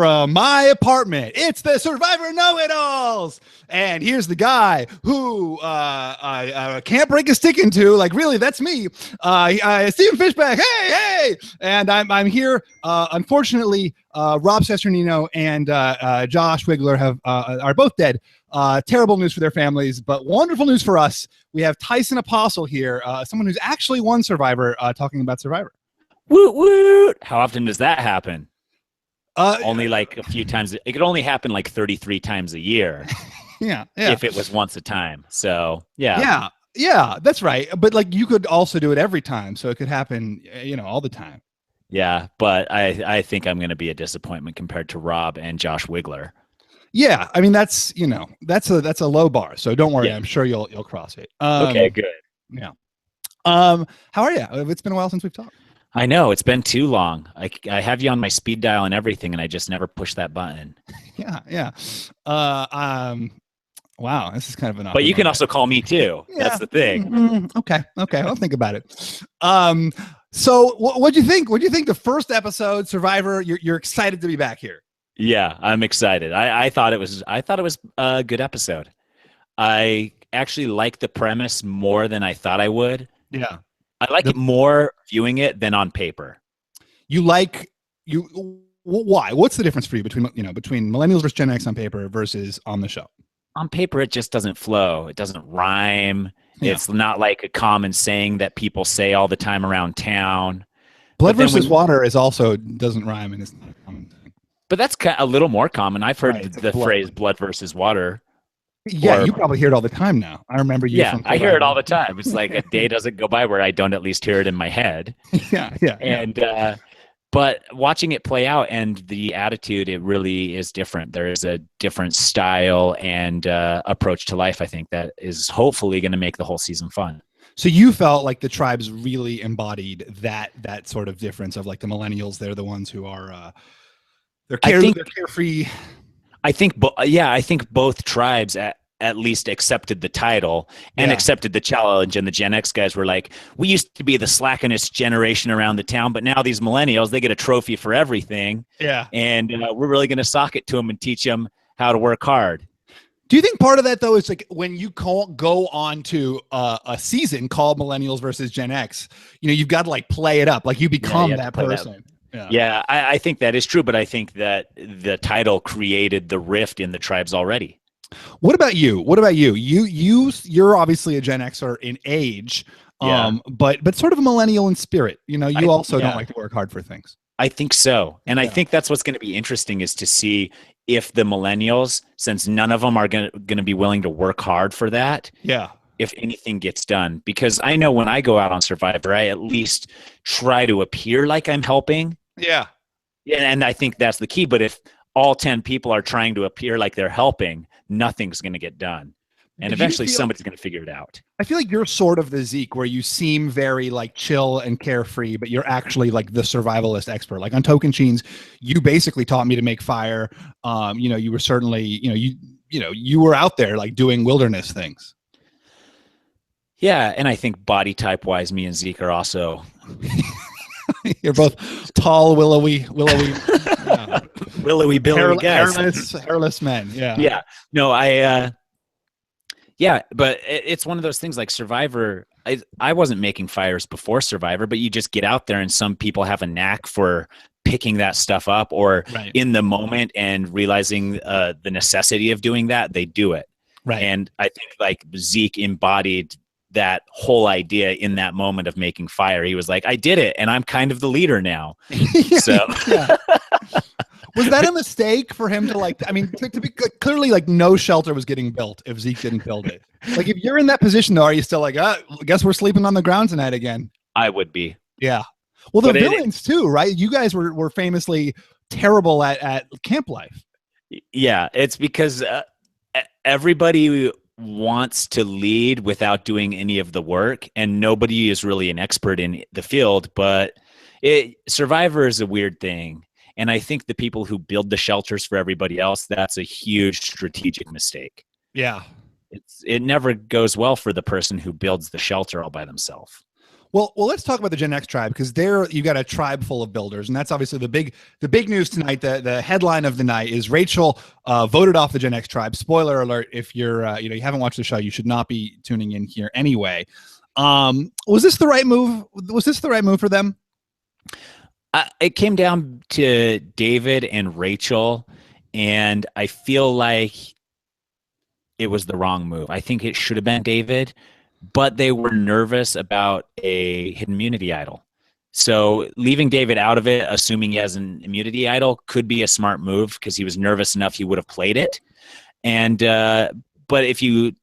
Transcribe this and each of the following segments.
From my apartment, it's the Survivor Know-It-Alls, and here's the guy who I can't break a stick into. Like, really, that's me, Stephen Fishbach. Hey, and I'm here. Unfortunately, Rob Cesternino and Josh Wigler are both dead. Terrible news for their families, but wonderful news for us. We have Tyson Apostol here, someone who's actually won Survivor, talking about Survivor. Woot woot! How often does that happen? Only like a few times. It could only happen like 33 times a year. Yeah. If it was once a time. So yeah, that's right. But like you could also do it every time, so it could happen, all the time. Yeah, but I think I'm going to be a disappointment compared to Rob and Josh Wigler. Yeah, I mean that's a low bar, so don't worry. Yeah. I'm sure you'll cross it. Okay, good. Yeah. How are you? It's been a while since we've talked. I know, it's been too long. I have you on my speed dial and everything, and I just never push that button. Yeah. Wow, this is kind of an. But you can also call me too. Yeah. That's the thing. Okay. I'll think about it. So what'd you think? What'd you think the first episode, Survivor? You're excited to be back here. Yeah, I'm excited. I thought it was a good episode. I actually liked the premise more than I thought I would. Yeah. I like it more viewing it than on paper. Why? What's the difference for you between Millennials versus Gen X on paper versus on the show? On paper, it just doesn't flow. It doesn't rhyme. Yeah. It's not like a common saying that people say all the time around town. Blood versus water also doesn't rhyme, and it's not a common thing. But that's a little more common. I've heard the phrase blood versus water. Yeah, you probably hear it all the time now. I remember you. Yeah, I hear it all the time. It's like a day doesn't go by where I don't at least hear it in my head. Yeah. And but watching it play out and the attitude, it really is different. There is a different style and approach to life, I think, that is hopefully going to make the whole season fun. So you felt like the tribes really embodied that sort of difference of like the Millennials. They're the ones who are they're carefree. I think both tribes at least accepted the title and accepted the challenge. And the Gen X guys were like, we used to be the slackenest generation around the town, but now these Millennials, they get a trophy for everything. Yeah. And we're really going to sock it to them and teach them how to work hard. Do you think part of that, though, is like when you go on to a season called Millennials versus Gen X, you've got to like play it up. Like you become that person. Yeah, I think that is true, but I think that the title created the rift in the tribes already. What about you? You're obviously a Gen Xer in age, but sort of a millennial in spirit. You also don't like to work hard for things. I think so, and I think that's what's going to be interesting is to see if the Millennials, since none of them are going to be willing to work hard for that. Yeah. If anything gets done, because I know when I go out on Survivor, I at least try to appear like I'm helping. Yeah. And I think that's the key. But if all 10 people are trying to appear like they're helping, nothing's going to get done. And eventually somebody's going to figure it out. I feel like you're sort of the Zeke where you seem very like chill and carefree, but you're actually like the survivalist expert. Like on Tocantins, you basically taught me to make fire. You were certainly, you were out there like doing wilderness things. Yeah, and I think body type wise, me and Zeke are also. You're both tall, willowy, willowy Billy hairless men. Yeah. Yeah. No, but it's one of those things like Survivor. I wasn't making fires before Survivor, but you just get out there and some people have a knack for picking that stuff up or in the moment and realizing the necessity of doing that, they do it. Right. And I think like Zeke embodied that whole idea in that moment of making fire. He was like, I did it and I'm kind of the leader now. So was that a mistake for him to like, to be clearly like no shelter was getting built if Zeke didn't build it. Like if you're in that position though, are you still like, I guess we're sleeping on the ground tonight again? I would be. Yeah. Well, the villains too, right? You guys were famously terrible at camp life. Yeah. It's because everybody wants to lead without doing any of the work, and nobody is really an expert in the field, but Survivor is a weird thing. And I think the people who build the shelters for everybody else, that's a huge strategic mistake. Yeah. It never goes well for the person who builds the shelter all by themselves. Well, let's talk about the Gen X tribe, because there you got a tribe full of builders, and that's obviously the big news tonight. The headline of the night is Rachel voted off the Gen X tribe. Spoiler alert: if you're you haven't watched the show, you should not be tuning in here anyway. Was this the right move? Was this the right move for them? It came down to David and Rachel, and I feel like it was the wrong move. I think it should have been David, but they were nervous about a hidden immunity idol. So leaving David out of it, assuming he has an immunity idol, could be a smart move because he was nervous enough he would have played it. And but if you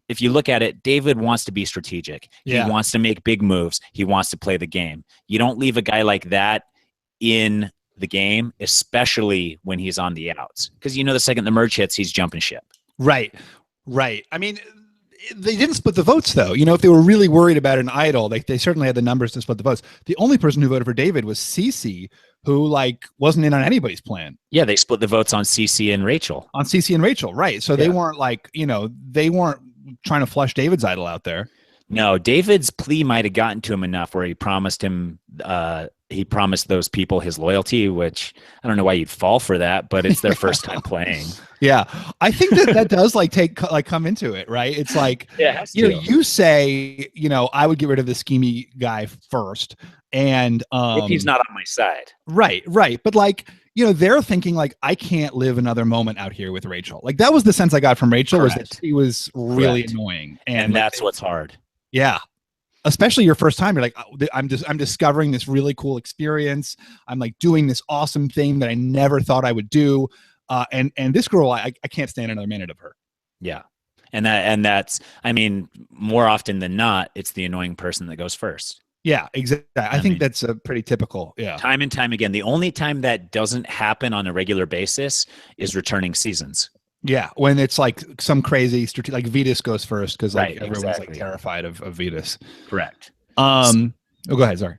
look at it, David wants to be strategic. Yeah. He wants to make big moves. He wants to play the game. You don't leave a guy like that in the game, especially when he's on the outs, because the second the merge hits, he's jumping ship. Right. I mean, they didn't split the votes, though. If they were really worried about an idol, they certainly had the numbers to split the votes. The only person who voted for David was Cece, who wasn't in on anybody's plan. Yeah, they split the votes on Cece and Rachel. Right. So they weren't they weren't trying to flush David's idol out there. No, David's plea might have gotten to him enough where he promised those people his loyalty, which I don't know why you'd fall for that, but it's their first time playing. Yeah, I think that does come into it, right? It's like, you say, I would get rid of the schemy guy first, and if he's not on my side, right. But they're thinking I can't live another moment out here with Rachel. That was the sense I got from Rachel. Correct. Was that she was really annoying, and that's what's hard. Yeah. Especially your first time, you're like, I'm discovering this really cool experience. I'm doing this awesome thing that I never thought I would do. And this girl, I can't stand another minute of her. Yeah. And that's, more often than not, it's the annoying person that goes first. Yeah, exactly. I think that's a pretty typical. Yeah. Time and time again. The only time that doesn't happen on a regular basis is returning seasons. Yeah, when it's some crazy Vetus goes first because everyone's exactly. Terrified of Vetus. Correct. Go ahead. Sorry.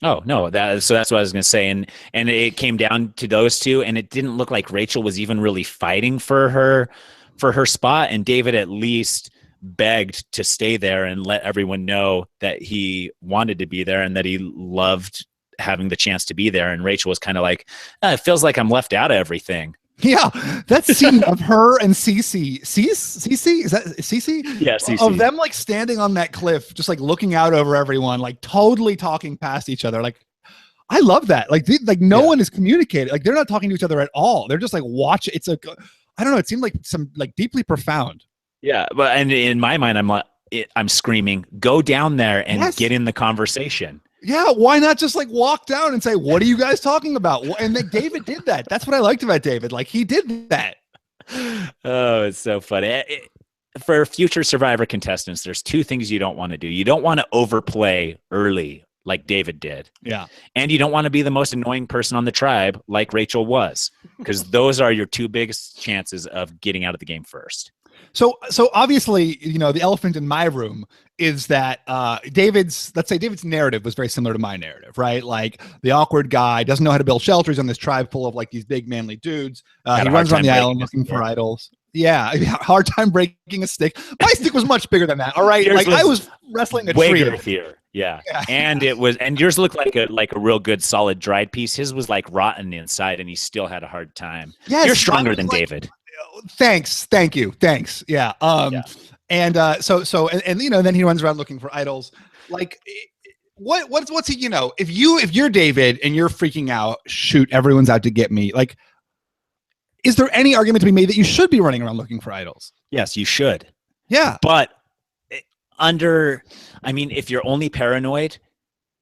Oh no, so that's what I was going to say, and it came down to those two, and it didn't look like Rachel was even really fighting for her spot, and David at least begged to stay there and let everyone know that he wanted to be there and that he loved having the chance to be there, and Rachel was kind of like, it feels like I'm left out of everything. Yeah, that scene of her and Cece, is that Cece? Yeah, Cece. Of them standing on that cliff, just looking out over everyone, totally talking past each other. I love that. No one is communicating. They're not talking to each other at all. They're just watch. It's I don't know. It seemed some deeply profound. Yeah, but and in my mind, I'm screaming, go down there and get in the conversation. Yeah, why not just walk down and say, what are you guys talking about? And David did that. That's what I liked about David. He did that. Oh, it's so funny. For future Survivor contestants, there's two things you don't want to do. You don't want to overplay early like David did. Yeah. And you don't want to be the most annoying person on the tribe like Rachel was, because those are your two biggest chances of getting out of the game first. So obviously, the elephant in my room is that David's narrative was very similar to my narrative, right? The awkward guy doesn't know how to build shelters on this tribe full of these big manly dudes. He runs around the island looking for idols. Yeah, hard time breaking a stick. My stick was much bigger than that. All right, I was wrestling a tree. Girthier. Yeah. And yours looked like a real good solid dried piece. His was rotten inside, and he still had a hard time. Yes, you're stronger than David. Thanks. Thank you. Thanks. Yeah. And so then he runs around looking for idols. What's he, if you're David and you're freaking out, shoot, everyone's out to get me. Is there any argument to be made that you should be running around looking for idols? Yes, you should. Yeah. But if you're only paranoid,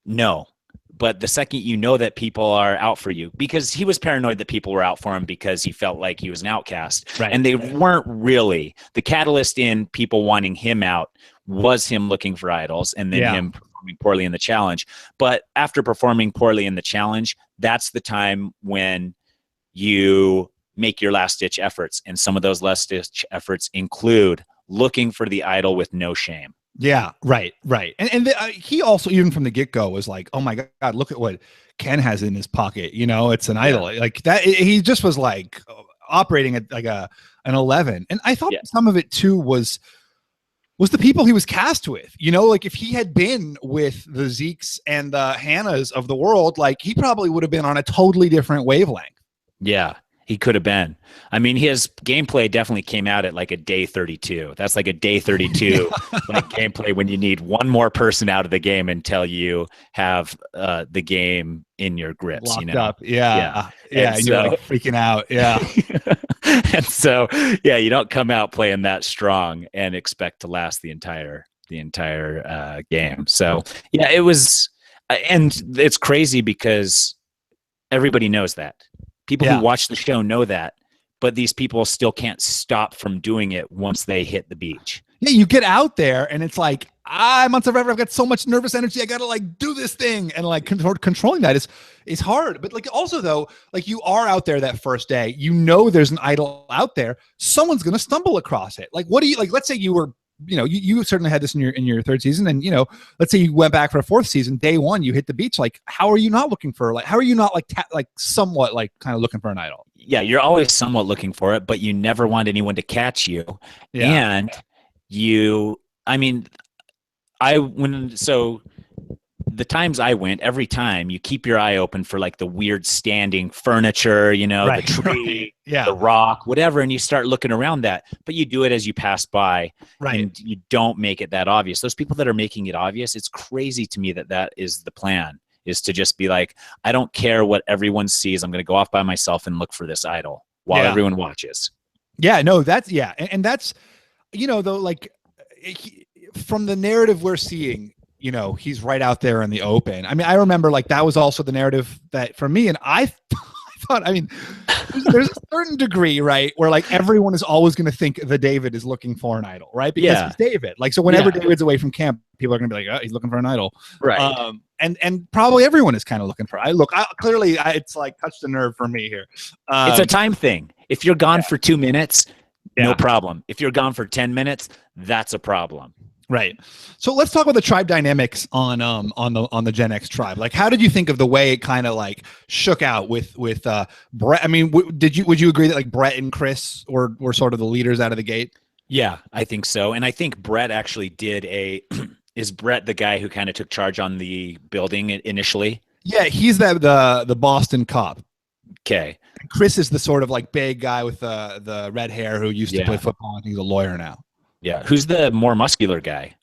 no. But the second that people are out for you, because he was paranoid that people were out for him because he felt like he was an outcast. Right. And they weren't really. The catalyst in people wanting him out was him looking for idols and then him performing poorly in the challenge. But after performing poorly in the challenge, that's the time when you make your last-ditch efforts. And some of those last-ditch efforts include looking for the idol with no shame. Yeah, right. And he also, even from the get-go, was like, oh my God, look at what Ken has in his pocket. It's an idol. That. He just was operating at an 11. And I thought some of it too was was the people he was cast with. You know, like if he had been with the Zekes and the Hannahs of the world, like he probably would have been on a totally different wavelength. Yeah, he could have been. I mean, his gameplay definitely came out at like a day 32. That's like a day 32 like gameplay when you need one more person out of the game until you have the game in your grips. Locked you know? up. Yeah. And And you're like freaking out. Yeah. and so, yeah, you don't come out playing that strong and expect to last the entire game. So, yeah, it was, and it's crazy because everybody knows that. People who watch the show know that, but these people still can't stop from doing it once they hit the beach. Yeah, you get out there and it's like, I'm on Survivor. I've got so much nervous energy. I got to like do this thing. And like controlling that is hard. But like also though, like you are out there that first day, you know, there's an idol out there. Someone's going to stumble across it. Like, what do you like? Let's say you were, you know, you certainly had this in your third season. And, you know, let's say you went back for a fourth season, day one, you hit the beach. Like, how are you not looking for, like, how are you not like somewhat like kind of looking for an idol? Yeah. You're always somewhat looking for it, but you never want anyone to catch you. Yeah. And I mean, so the times I went, every time you keep your eye open for like the weird standing furniture, you know, the tree, the rock, whatever. And you start looking around that, but you do it as you pass by, and you don't make it that obvious. Those people that are making it obvious, it's crazy to me that is the plan, is to just be like, I don't care what everyone sees. I'm going to go off by myself and look for this idol while everyone watches. Yeah, no, that's, and that's, you know, though, like from the narrative we're seeing, you know, he's right out there in the open. I mean, I remember like that was also the narrative that for me, and I thought, I mean, there's a certain degree, right, where like everyone is always going to think the David is looking for an idol, right? Because he's David. Like, so whenever David's away from camp, people are going to be like, oh, he's looking for an idol, right? And probably everyone is kind of looking for. Clearly, it's like touched a nerve for me here. It's a time thing. If you're gone for 2 minutes, no problem. If you're gone for 10 minutes, that's a problem. Right. So let's talk about the tribe dynamics on the Gen X tribe. Like, how did you think of the way it kind of like shook out with Brett? I mean, would you agree that like Brett and Chris were sort of the leaders out of the gate? Yeah, I think so. And I think Brett actually did is Brett the guy who kind of took charge on the building initially? Yeah, he's the Boston cop. Okay. Chris is the sort of like big guy with the red hair who used to play football. I think he's a lawyer now. Yeah. Who's the more muscular guy?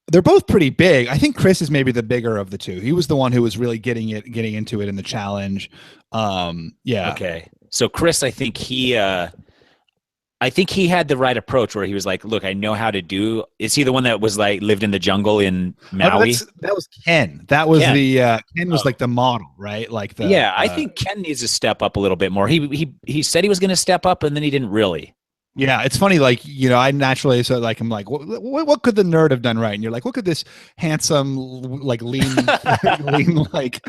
They're both pretty big. I think Chris is maybe the bigger of the two. He was the one who was really getting into it in the challenge. Yeah. Okay. So Chris, I think he had the right approach where he was like, look, I know how to do. Is he the one that was like lived in the jungle in Maui? That was Ken. That was Ken was like the model, right? Like I think Ken needs to step up a little bit more. He said he was going to step up and then he didn't really. Yeah, it's funny. Like, you know, I naturally I'm like, what could the nerd have done right? And you're like, what could this handsome, like lean like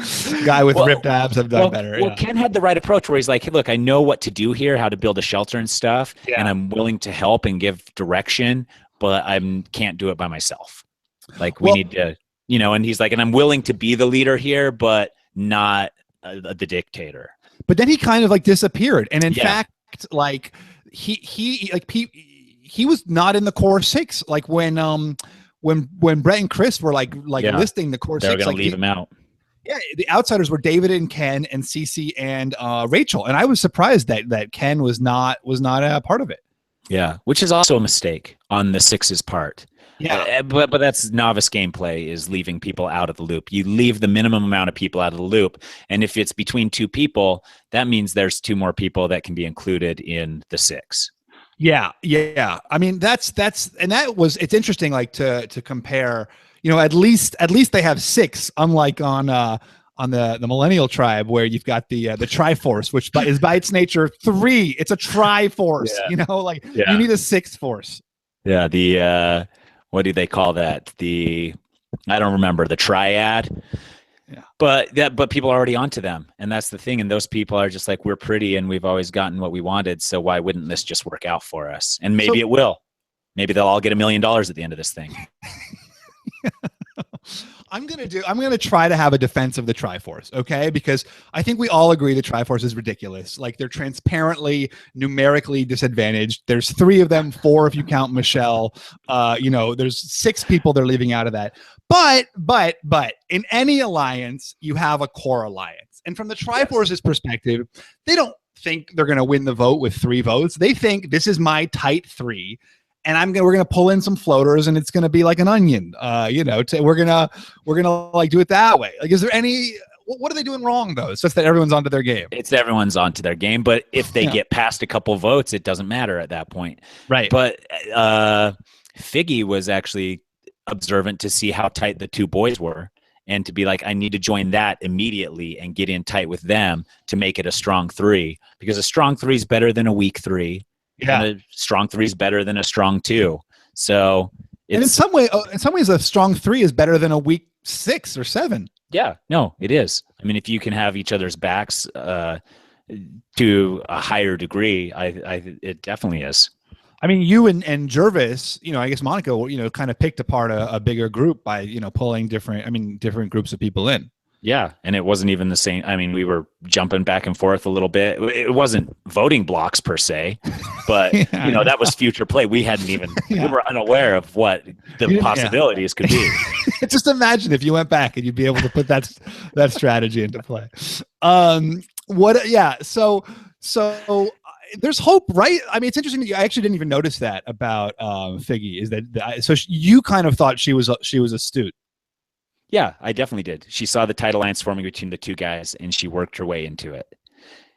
guy with ripped abs have done better? Well, Ken had the right approach where he's like, hey, look, I know what to do here, how to build a shelter and stuff, and I'm willing to help and give direction, but I can't do it by myself. Like, we need to, you know. And he's like, and I'm willing to be the leader here, but not the dictator. But then he kind of like disappeared, and in fact, like. He was not in the core six. Like when Brett and Chris were like listing the core six, they were gonna leave him out. Yeah, the outsiders were David and Ken and Cece and Rachel, and I was surprised that Ken was not a part of it. Yeah, which is also a mistake on the Six's part. Yeah, but that's novice gameplay, is leaving people out of the loop. You leave the minimum amount of people out of the loop, and if it's between two people, that means there's two more people that can be included in the six. Yeah. I mean, it's interesting, like to compare. You know, at least they have six, unlike on the Millennial tribe, where you've got the Triforce, which is by its nature 3. It's a Triforce. You know, like you need a 6th force. Yeah, the what do they call that? I don't remember, the triad. Yeah. But people are already onto them, and that's the thing. And those people are just like, we're pretty, and we've always gotten what we wanted. So why wouldn't this just work out for us? And maybe it will. Maybe they'll all get $1 million at the end of this thing. I'm gonna try to have a defense of the Triforce, okay? Because I think we all agree the Triforce is ridiculous. Like they're transparently numerically disadvantaged. There's 3 of them, 4 if you count Michelle. There's 6 people they're leaving out of that. But in any alliance, you have a core alliance. And from the Triforce's perspective, they don't think they're gonna win the vote with 3 votes. They think this is my tight 3. And we're gonna pull in some floaters, and it's gonna be like an onion. We're gonna like do it that way. Like, is there any? What are they doing wrong though? It's just that everyone's onto their game. It's everyone's onto their game, but if they get past a couple votes, it doesn't matter at that point. Right. But Figgy was actually observant to see how tight the 2 boys were, and to be like, I need to join that immediately and get in tight with them to make it a strong 3, because a strong 3 is better than a weak 3. Yeah, and a strong 3 is better than a strong 2. So, and in some ways, a strong 3 is better than a weak 6 or 7. Yeah, no, it is. I mean, if you can have each other's backs to a higher degree, it definitely is. I mean, you and Jervis, I guess Monica, kind of picked apart a bigger group by, pulling different groups of people in. Yeah, and it wasn't even the same. I mean, we were jumping back and forth a little bit. It wasn't voting blocks per se, but that was future play. We hadn't even we were unaware of what the possibilities could be. Just imagine if you went back and you'd be able to put that strategy into play. So there's hope, right? I mean, it's interesting that I actually didn't even notice that about Figgy. Is that you kind of thought she was astute? Yeah, I definitely did. She saw the tight alliance forming between the 2 guys, and she worked her way into it.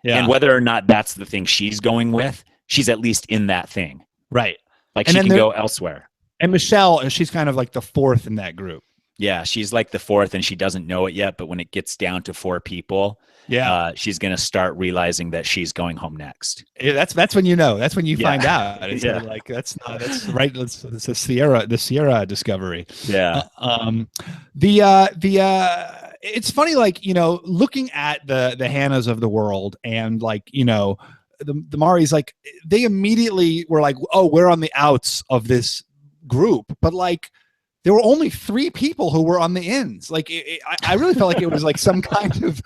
Yeah. And whether or not that's the thing she's going with, she's at least in that thing. Right. Like she can go elsewhere. And Michelle, she's kind of like the 4th in that group. Yeah, she's like the 4th, and she doesn't know it yet. But when it gets down to 4 people, she's going to start realizing that she's going home next. Yeah, that's when you know. That's when you find out. It's like that's right. It's the Sierra discovery. Yeah. It's funny, like looking at the Hannahs of the world, and like the Maris, like they immediately were like, oh, we're on the outs of this group, but like there were only 3 people who were on the ins. Like I really felt like it was like some kind of,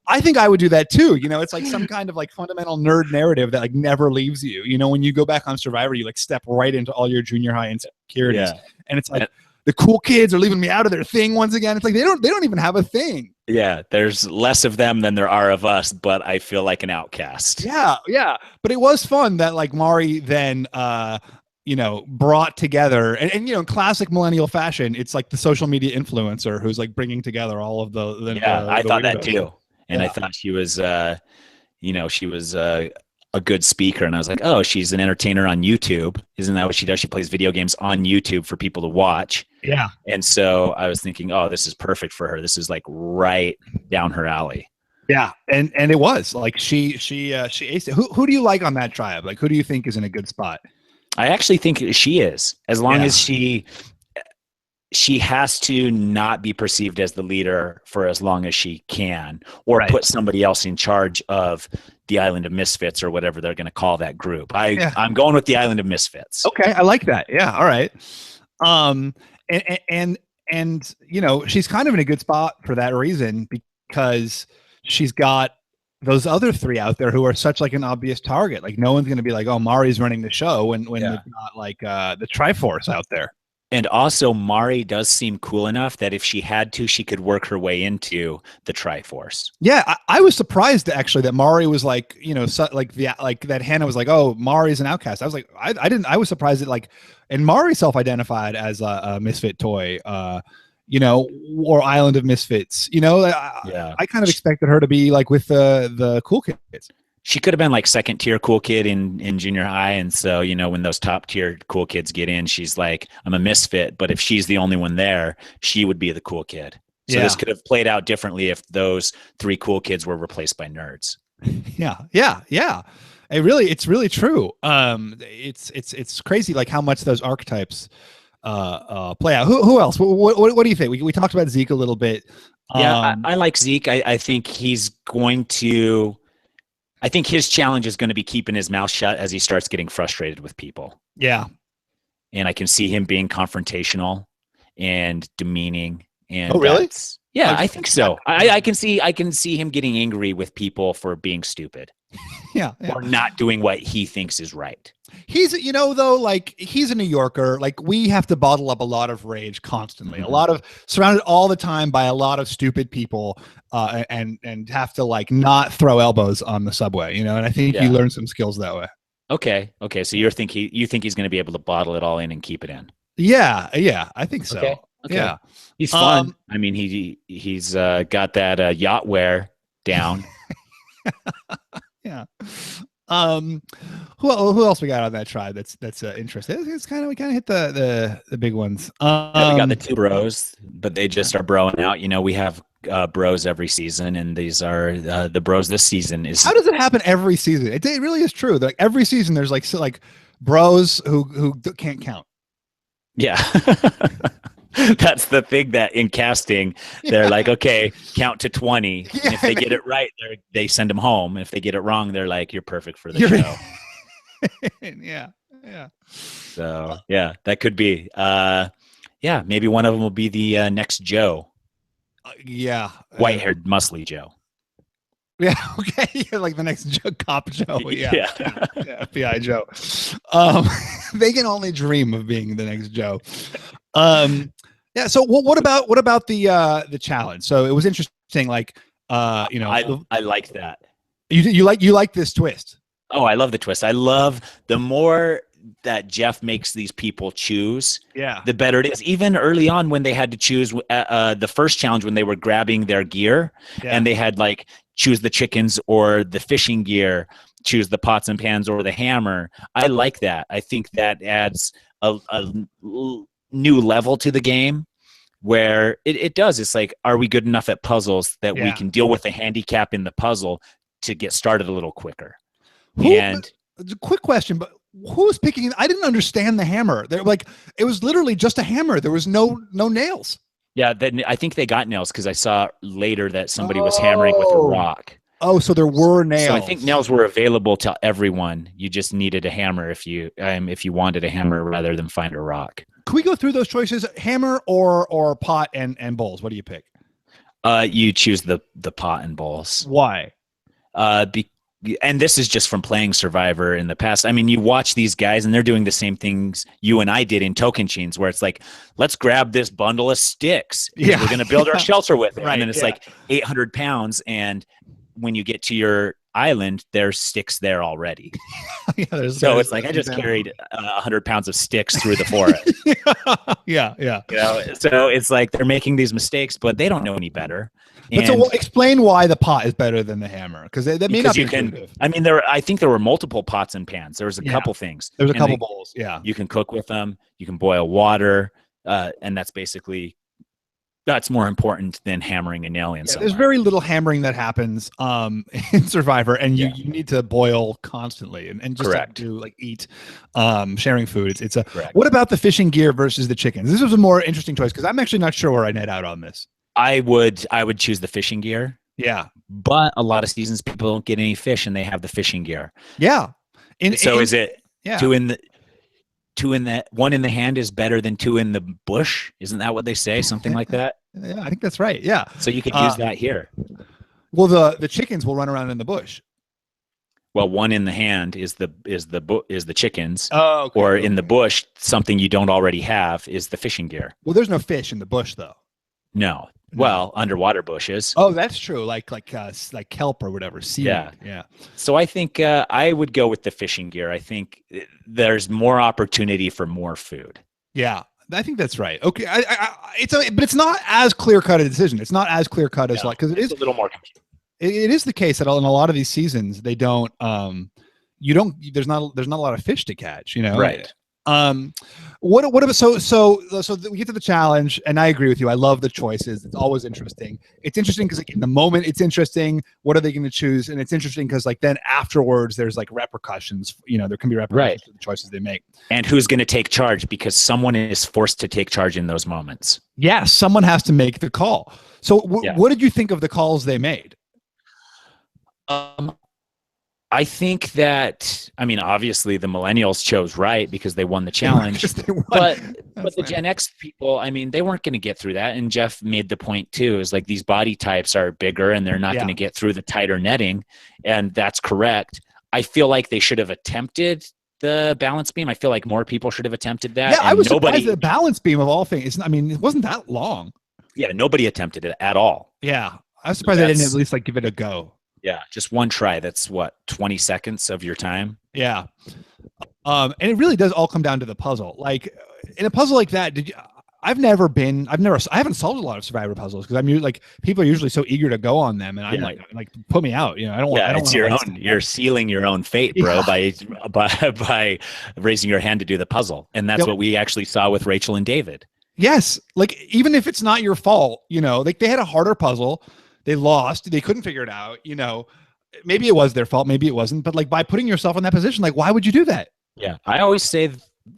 I think I would do that too. It's like some kind of like fundamental nerd narrative that like never leaves you. When you go back on Survivor, you like step right into all your junior high insecurities, and it's like the cool kids are leaving me out of their thing once again. It's like they don't even have a thing. Yeah, there's less of them than there are of us, but I feel like an outcast. Yeah. But it was fun that like Mari then brought together, and in classic millennial fashion, it's like the social media influencer who's like bringing together all of the I thought that too. And I thought she was she was a good speaker, and I was like, oh, she's an entertainer on YouTube. Isn't that what she does? She plays video games on YouTube for people to watch. Yeah. And so I was thinking, oh, this is perfect for her. This is like right down her alley. Yeah, and it was like she aced it. Who do you like on that tribe? Like, who do you think is in a good spot? I actually think she is, as long as she has to not be perceived as the leader for as long as she can, or put somebody else in charge of the Island of Misfits or whatever they're going to call that group. I'm going with the Island of Misfits. Okay, I like that. Yeah, all right. And she's kind of in a good spot for that reason, because she's got those other 3 out there who are such like an obvious target. Like no one's going to be like, oh, Mari's running the show when it's not like the Triforce out there. And also Mari does seem cool enough that if she had to, she could work her way into the Triforce. Yeah. I was surprised actually that Mari was like, like that Hannah was like, oh, Mari's an outcast. I was like, I was surprised that like, and Mari self-identified as a misfit toy, or Island of Misfits, I kind of expected her to be like with the cool kids. She could have been like 2nd tier cool kid in junior high. And so, when those top tier cool kids get in, she's like, I'm a misfit, but if she's the only one there, she would be the cool kid. So this could have played out differently if those 3 cool kids were replaced by nerds. Yeah. It's really true. It's crazy like how much those archetypes play out. Who else? What do you think? We talked about Zeke a little bit. Yeah, I like Zeke. I think he's going to. I think his challenge is going to be keeping his mouth shut as he starts getting frustrated with people. Yeah, and I can see him being confrontational and demeaning And Oh, really? yeah, I think so. I can see him getting angry with people for being stupid. Yeah. Or not doing what he thinks is right. He's, though, like he's a New Yorker. Like we have to bottle up a lot of rage constantly, a lot of surrounded all the time by a lot of stupid people, and have to like not throw elbows on the subway, and I think you learn some skills that way. Okay. So you think he's going to be able to bottle it all in and keep it in? Yeah, I think so. Okay. Yeah, he's fun. I mean, he's got that yacht wear down. Yeah. Who else we got on that tribe that's interesting? It's kind of we kind of hit the big ones. We got the two bros, but they just are broing out. We have bros every season, and these are the bros this season. How does it happen every season? It really is true. Like every season, there's like bros who can't count. Yeah. That's the thing that in casting, they're like, okay, count to 20. And if they get it right, they send them home. If they get it wrong, they're like, you're perfect for the show. Yeah. So, yeah, that could be. Maybe one of them will be the next Joe. White-haired, muscly Joe. Yeah, okay. Like the next cop Joe. Yeah. FBI Joe. They can only dream of being the next Joe. Yeah. So what about the challenge? So it was interesting. Like, I like that. You like this twist. Oh, I love the twist. I love the more that Jeff makes these people choose, the better it is. Even early on when they had to choose the first challenge, when they were grabbing their gear and they had like choose the chickens or the fishing gear, choose the pots and pans or the hammer. I like that. I think that adds a new level to the game where it does. It's like, are we good enough at puzzles that we can deal with the handicap in the puzzle to get started a little quicker? Quick question, but who's picking? I didn't understand the hammer. They're like, it was literally just a hammer. There was no nails. Yeah, then I think they got nails because I saw later that somebody was hammering with a rock. Oh, so there were nails. So I think nails were available to everyone. You just needed a hammer if you wanted a hammer rather than find a rock. Can we go through those choices? Hammer or pot and bowls? What do you pick? You choose the pot and bowls. Why? And this is just from playing Survivor in the past. I mean, you watch these guys and they're doing the same things you and I did in Tocantins, where it's like, let's grab this bundle of sticks. We're going to build our shelter with it. Right, and then it's like 800 pounds. And when you get to your island, there's sticks there already. So it's like, I just carried 100 pounds of sticks through the forest. Yeah. So it's like they're making these mistakes, but they don't know any better. But so explain why the pot is better than the hammer, because that may not be intuitive. I mean, I think there were multiple pots and pans. There was a couple things. There was a couple bowls. Yeah, you can cook with them. You can boil water, and that's more important than hammering a nail in. There's very little hammering that happens in Survivor, and you need to boil constantly and just have to like eat, sharing food. It's What about the fishing gear versus the chickens? This was a more interesting choice because I'm actually not sure where I net out on this. I would choose the fishing gear. Yeah. But a lot of seasons people don't get any fish and they have the fishing gear. Yeah. Is it two in the one in the hand is better than two in the bush? Isn't that what they say? Something like that? Yeah, I think that's right. Yeah. So you could use that here. Well, the chickens will run around in the bush. Well, one in the hand is the chickens. Oh, okay. Or in the bush, something you don't already have is the fishing gear. Well, there's no fish in the bush though. No. Well, underwater bushes. Oh, that's true. Like kelp or whatever. Seaweed. Yeah. So I think I would go with the fishing gear. I think there's more opportunity for more food. Yeah, I think that's right. Okay, but it's not as clear cut a decision. It's not as clear cut as because it is a little more confusing. It is the case that in a lot of these seasons they don't. There's not a lot of fish to catch. Right. What about so we get to the challenge, and I agree with you. I love the choices. It's always interesting. It's interesting because like in the moment it's interesting. What are they going to choose? And it's interesting because like then afterwards there's like repercussions. There can be repercussions to the choices they make. And who's going to take charge? Because someone is forced to take charge in those moments. Yeah, someone has to make the call. So what did you think of the calls they made? I I think that, I mean, obviously the millennials chose right because they won the challenge. But the Gen X people, I mean, they weren't going to get through that. And Jeff made the point too, is like these body types are bigger and they're not going to get through the tighter netting. And that's correct. I feel like they should have attempted the balance beam. I feel like more people should have attempted that. Yeah, I was surprised the balance beam of all things. I mean, it wasn't that long. Yeah, nobody attempted it at all. Yeah, I was surprised they didn't at least like give it a go. Yeah, just one try. That's what, 20 seconds of your time? Yeah. And it really does all come down to the puzzle. Like in a puzzle like that, I haven't solved a lot of Survivor puzzles because people are usually so eager to go on them, and I'm like, put me out. You know, I don't want. Yeah, it's your own. You're sealing your own fate, bro, by raising your hand to do the puzzle, and that's what we actually saw with Rachel and David. Yes, like even if it's not your fault, you know, like they had a harder puzzle, they lost, they couldn't figure it out. You know, maybe it was their fault, maybe it wasn't, but like by putting yourself in that position, like why would you do that? Yeah, I always say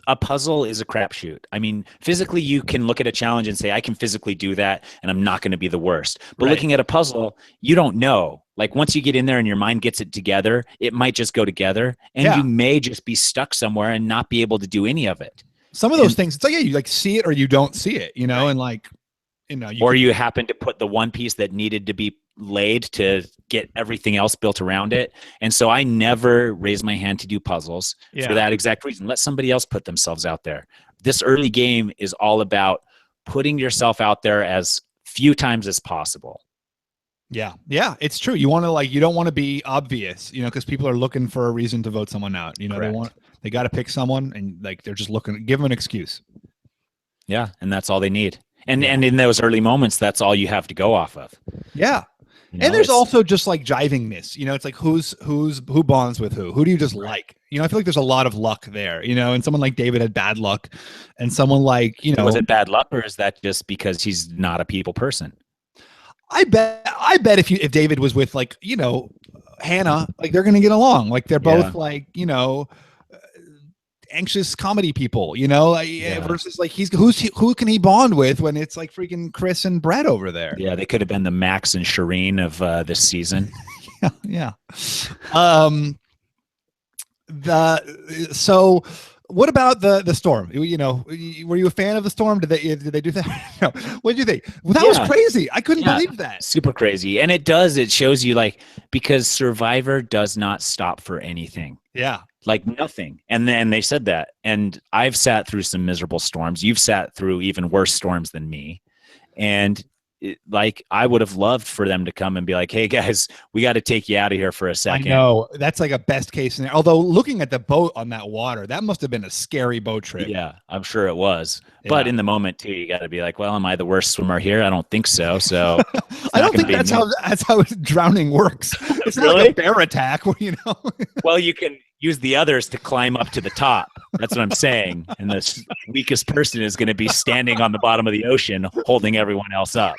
a puzzle is a crapshoot. I mean, physically, you can look at a challenge and say, I can physically do that, and I'm not going to be the worst. But looking at a puzzle, you don't know. Like once you get in there and your mind gets it together, it might just go together, and you may just be stuck somewhere and not be able to do any of it. Some of those things, it's like, you like see it or you don't see it, you know, and like, you know, you happen to put the one piece that needed to be laid to get everything else built around it. And so I never raise my hand to do puzzles for that exact reason. Let somebody else put themselves out there. This early game is all about putting yourself out there as few times as possible. Yeah. Yeah, it's true. You want to you don't want to be obvious, you know, because people are looking for a reason to vote someone out. You know, they got to pick someone, and like, they're just looking, give them an excuse. Yeah. And that's all they need. And in those early moments, that's all you have to go off of. Yeah. You know, and there's also just like jivingness, you know, it's like who bonds with who do you just like, you know, I feel like there's a lot of luck there, you know, and someone like David had bad luck, and someone like, you know, was it bad luck, or is that just because he's not a people person? I bet if David was with, like, you know, Hannah, like they're going to get along. Like they're both like, you know, anxious comedy people, you know, versus like who can he bond with when it's like freaking Chris and Brett over there? Yeah, they could have been the Max and Shireen of this season. Yeah. So what about the storm? You know, were you a fan of the storm? Did they do that? No. What did you think? Well, that was crazy. I couldn't believe that. Super crazy. And it shows you, like, because Survivor does not stop for anything. Yeah. Like nothing. And then they said that. And I've sat through some miserable storms. You've sat through even worse storms than me. And I would have loved for them to come and be like, hey guys, we got to take you out of here for a second. I know, that's like a best case scenario. Although looking at the boat on that water, that must have been a scary boat trip. Yeah, I'm sure it was. Yeah. But in the moment too, you got to be like, well, am I the worst swimmer here? I don't think so. So I don't think that's how drowning works. It's not like a bear attack, you know. Well, you can use the others to climb up to the top. That's what I'm saying. And the weakest person is going to be standing on the bottom of the ocean, holding everyone else up.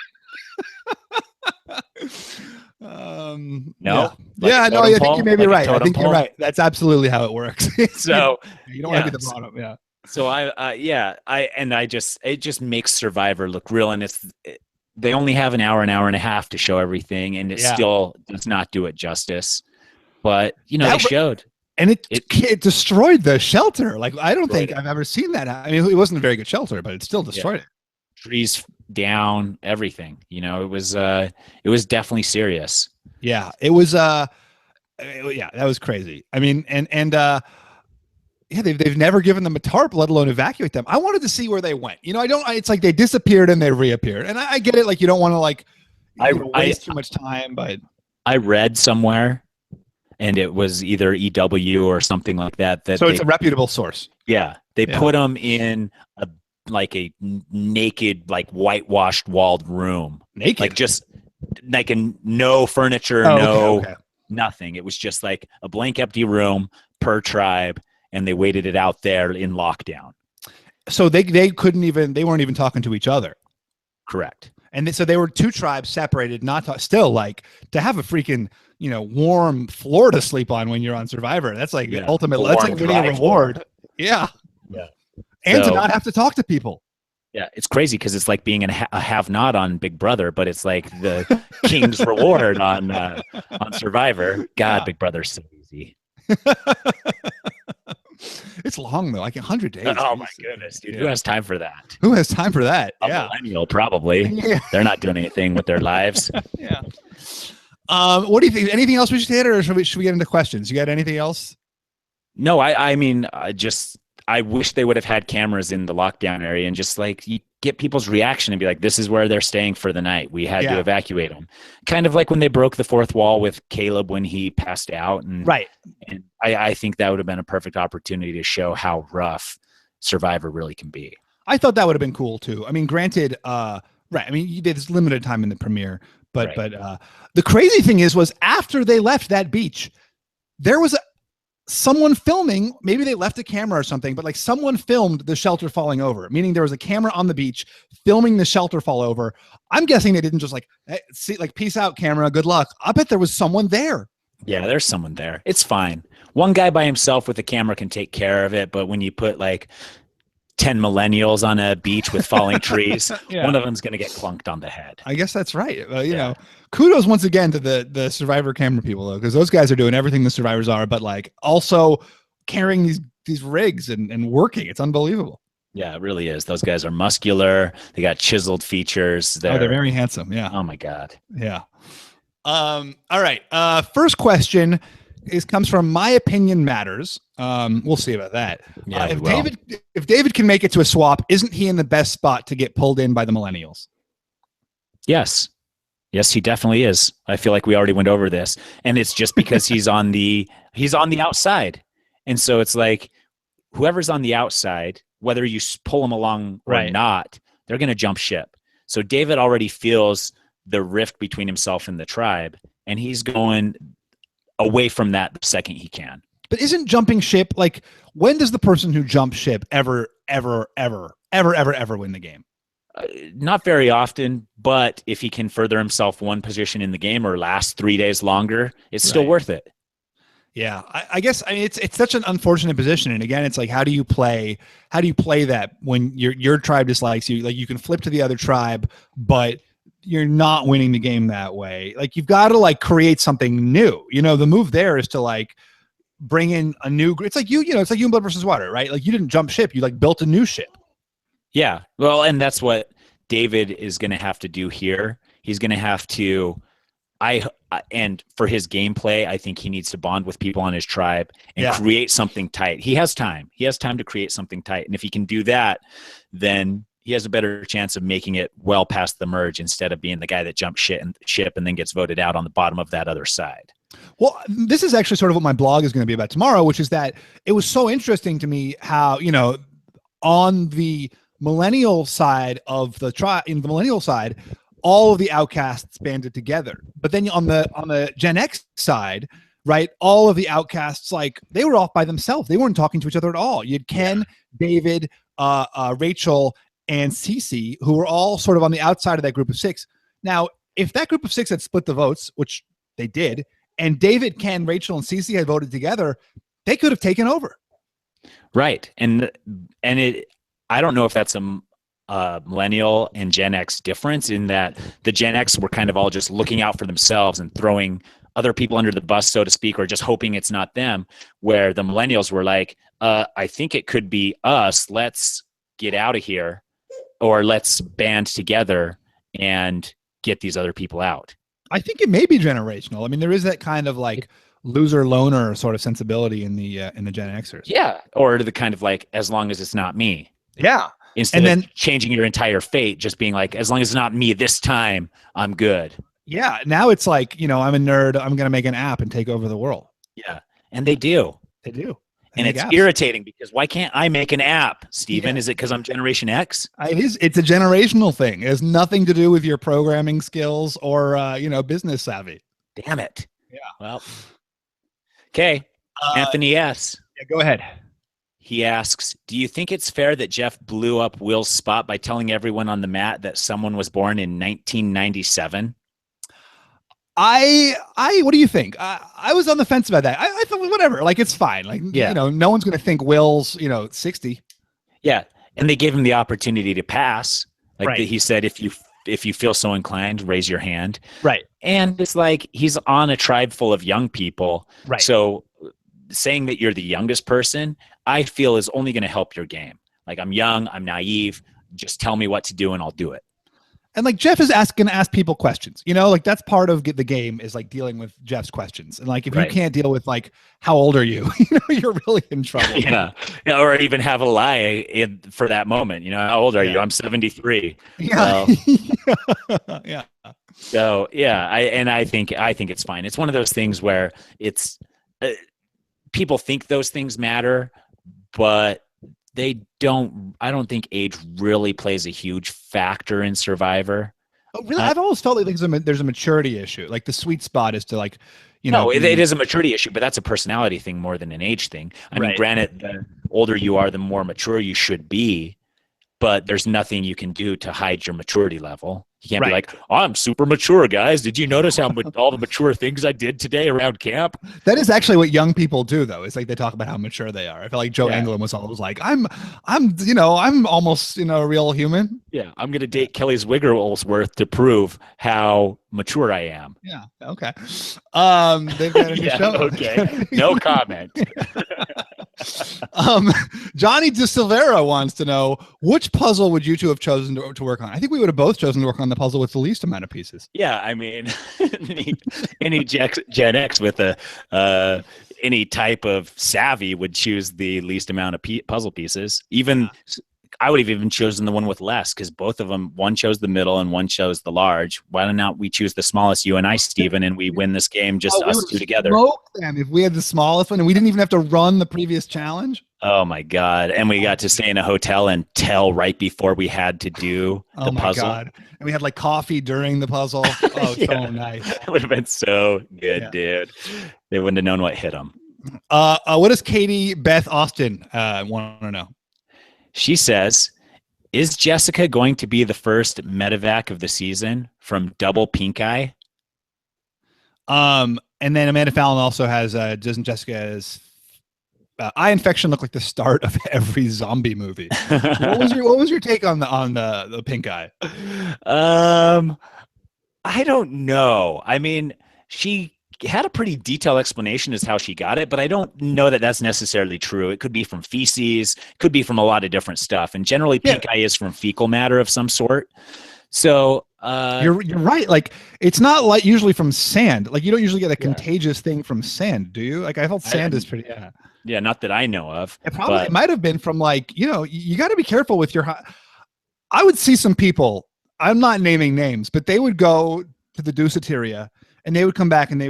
No. I think you may be right. I think you're right. That's absolutely how it works. So you don't want to be the bottom. Yeah. So it just makes Survivor look real, and they only have an hour and a half to show everything, and it still does not do it justice. But you know, they showed. And it destroyed the shelter. Like, I don't think I've ever seen that. I mean, it wasn't a very good shelter, but it still destroyed it. Trees down, everything. You know, it was definitely serious. Yeah, it was. That was crazy. I mean, they've never given them a tarp, let alone evacuate them. I wanted to see where they went. You know, it's like they disappeared and they reappeared. And I get it. Like, you don't want to waste too much time, but I read somewhere, and it was either EW or something like that. So it's a reputable source. Yeah. They put them in a naked, like whitewashed walled room. Naked? Like just like no furniture, nothing. It was just like a blank empty room per tribe, and they waited it out there in lockdown. So they weren't even talking to each other. Correct. And so they were two tribes separated, still like to have a freaking, you know, warm floor to sleep on when you're on Survivor. That's like the ultimate. That's like winning a reward. Yeah. Yeah. And to not have to talk to people. Yeah, it's crazy because it's like being a have-not on Big Brother, but it's like the king's reward on Survivor. God, Big Brother's so easy. crazy. It's long though, like 100 days. Oh my goodness, dude! Yeah. Who has time for that? Who has time for that? A millennial, probably. Yeah. They're not doing anything with their lives. Yeah. What do you think? Anything else we should hit, or should we get into questions? You got anything else? No, I mean, I wish they would have had cameras in the lockdown area and just like you get people's reaction and be like, this is where they're staying for the night. We had to evacuate them. Kind of like when they broke the fourth wall with Caleb when he passed out. And, right. And I think that would have been a perfect opportunity to show how rough Survivor really can be. I thought that would have been cool too. I mean, granted, right. I mean, you did this limited time in the premiere, but the crazy thing was after they left that beach, there was someone filming. Maybe they left a camera or something, but like someone filmed the shelter falling over, meaning there was a camera on the beach filming the shelter fall over. I'm guessing they didn't just like, hey, see, like, peace out, camera, good luck. I bet there was someone there. Yeah, there's someone there. It's fine. One guy by himself with a camera can take care of it, but when you put like 10 millennials on a beach with falling trees, one of them's going to get clunked on the head. I guess that's right. You know, kudos once again to the Survivor camera people though, because those guys are doing everything the survivors are, but like also carrying these rigs and working. It's unbelievable. Yeah, it really is. Those guys are muscular. They got chiseled features. They're very handsome. Yeah. Oh my God. Yeah. All right. First question comes from My Opinion Matters. We'll see about that. Yeah, if David can make it to a swap, isn't he in the best spot to get pulled in by the Millennials? Yes, he definitely is. I feel like we already went over this, and it's just because he's on the outside, and so it's like whoever's on the outside, whether you pull him along or not, they're going to jump ship. So David already feels the rift between himself and the tribe, and he's going away from that the second he can. But isn't jumping ship, like, when does the person who jumps ship ever win the game? Not very often, but if he can further himself one position in the game or last 3 days longer, it's still worth it. Yeah, I guess it's such an unfortunate position, and again, it's like how do you play that when your tribe dislikes you? Like, you can flip to the other tribe, but you're not winning the game that way. Like, you've got to like create something new. You know, the move there is to like bring in a new. It's like it's like you in Blood versus Water, right? Like, you didn't jump ship, you like built a new ship. Yeah, well, and that's what David is going to have to do here. He's going to have to. And for his gameplay, I think he needs to bond with people on his tribe and create something tight. He has time. He has time to create something tight. And if he can do that, then he has a better chance of making it well past the merge instead of being the guy that jumps ship and then gets voted out on the bottom of that other side. Well, this is actually sort of what my blog is going to be about tomorrow, which is that it was so interesting to me how, on the millennial side of the tribe, in the millennial side, all of the outcasts banded together. But then on the Gen X side, right, all of the outcasts, like, they were off by themselves. They weren't talking to each other at all. You had Ken, David, Rachel, and Cece, who were all sort of on the outside of that group of six. Now, if that group of six had split the votes, which they did, and David, Ken, Rachel, and Cece had voted together, they could have taken over. Right. And I don't know if that's a millennial and Gen X difference, in that the Gen X were kind of all just looking out for themselves and throwing other people under the bus, so to speak, or just hoping it's not them, where the millennials were like, I think it could be us. Let's get out of here, or let's band together and get these other people out. I think it may be generational. I mean, there is that kind of like loser loner sort of sensibility in the Gen Xers. Yeah. Or the kind of like, as long as it's not me. Yeah. Instead of changing your entire fate, just being like, as long as it's not me this time, I'm good. Yeah. Now it's like, I'm a nerd. I'm going to make an app and take over the world. Yeah. And they do. They do. And it's irritating because why can't I make an app, Stephen? Yeah. Is it because I'm Generation X? It's a generational thing. It has nothing to do with your programming skills or, business savvy. Damn it. Yeah. Well, okay. Anthony S. Yeah, go ahead. He asks, do you think it's fair that Jeff blew up Will's spot by telling everyone on the mat that someone was born in 1997? What do you think? I was on the fence about that. I thought, whatever, like, it's fine. Like, no one's going to think Will's, 60. Yeah. And they gave him the opportunity to pass. Like, he said, if you if you feel so inclined, raise your hand. Right. And it's like he's on a tribe full of young people. Right. So saying that you're the youngest person, I feel is only going to help your game. Like, I'm young, I'm naive. Just tell me what to do and I'll do it. And like Jeff is going to ask people questions, you know, like that's part of the game is like dealing with Jeff's questions. And like, if you can't deal with like, how old are you? You know, you're really in trouble. Yeah. Or even have a lie for that moment. You know, how old are you? I'm 73. Yeah. Yeah. So yeah, I think it's fine. It's one of those things where it's people think those things matter, but they don't. I don't think age really plays a huge factor in Survivor. Oh, really? I've always felt like there's a maturity issue. Like the sweet spot is to like, you know. No, it is a maturity issue, but that's a personality thing more than an age thing. I mean, granted, the older you are, the more mature you should be, but there's nothing you can do to hide your maturity level. You can't be like, oh, I'm super mature, guys. Did you notice how all the mature things I did today around camp? That is actually what young people do, though. It's like they talk about how mature they are. I feel like Joe Englund was always like, I'm almost, a real human. Yeah, I'm going to date Kelly's Wigglesworth to prove how mature I am. Yeah, okay. They've got a new show. Okay, no comment. Johnny DeSilvera wants to know, which puzzle would you two have chosen to work on? I think we would have both chosen to work on the puzzle with the least amount of pieces. Yeah, I mean, any Gen X with any type of savvy would choose the least amount of puzzle pieces. Even I would have even chosen the one with less, because both of them, one chose the middle and one chose the large. Why not we choose the smallest, you and I, Stephen, and we win this game just us two together? Smoke them if we had the smallest one and we didn't even have to run the previous challenge. Oh my God. And we got to stay in a hotel and tell right before we had to do the puzzle. Oh my God. And we had like coffee during the puzzle. Oh, so nice. It would have been so good, dude. They wouldn't have known what hit them. What does Katie Beth Austin want to know? She says, is Jessica going to be the first medevac of the season from double pink eye? And then Amanda Fallon also has, doesn't Jessica's eye infection look like the start of every zombie movie? What was your take on the pink eye? I don't know. I mean, she had a pretty detailed explanation as how she got it, but I don't know that that's necessarily true. It could be from feces, could be from a lot of different stuff. And generally pink eye is from fecal matter of some sort. So you're right. Like, it's not like usually from sand. Like, you don't usually get a contagious thing from sand, do you? Like, I felt sand is pretty, yeah, not that I know of. It might have been from like, you got to be careful with your, I would see some people, I'm not naming names, but they would go to the Douceteria and they would come back and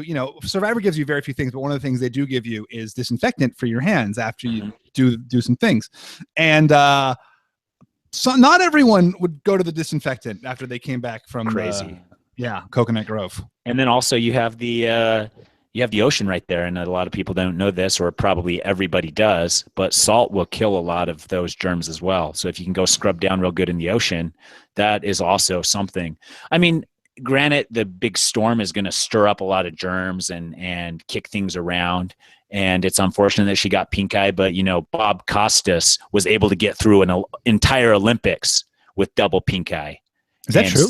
Survivor gives you very few things, but one of the things they do give you is disinfectant for your hands after you do some things. And so not everyone would go to the disinfectant after they came back from crazy. Coconut Grove. And then also you have the ocean right there, and a lot of people don't know this, or probably everybody does, but salt will kill a lot of those germs as well. So if you can go scrub down real good in the ocean, that is also something. I mean, granted, the big storm is going to stir up a lot of germs and kick things around. And it's unfortunate that she got pink eye, but Bob Costas was able to get through an entire Olympics with double pink eye. Is that true?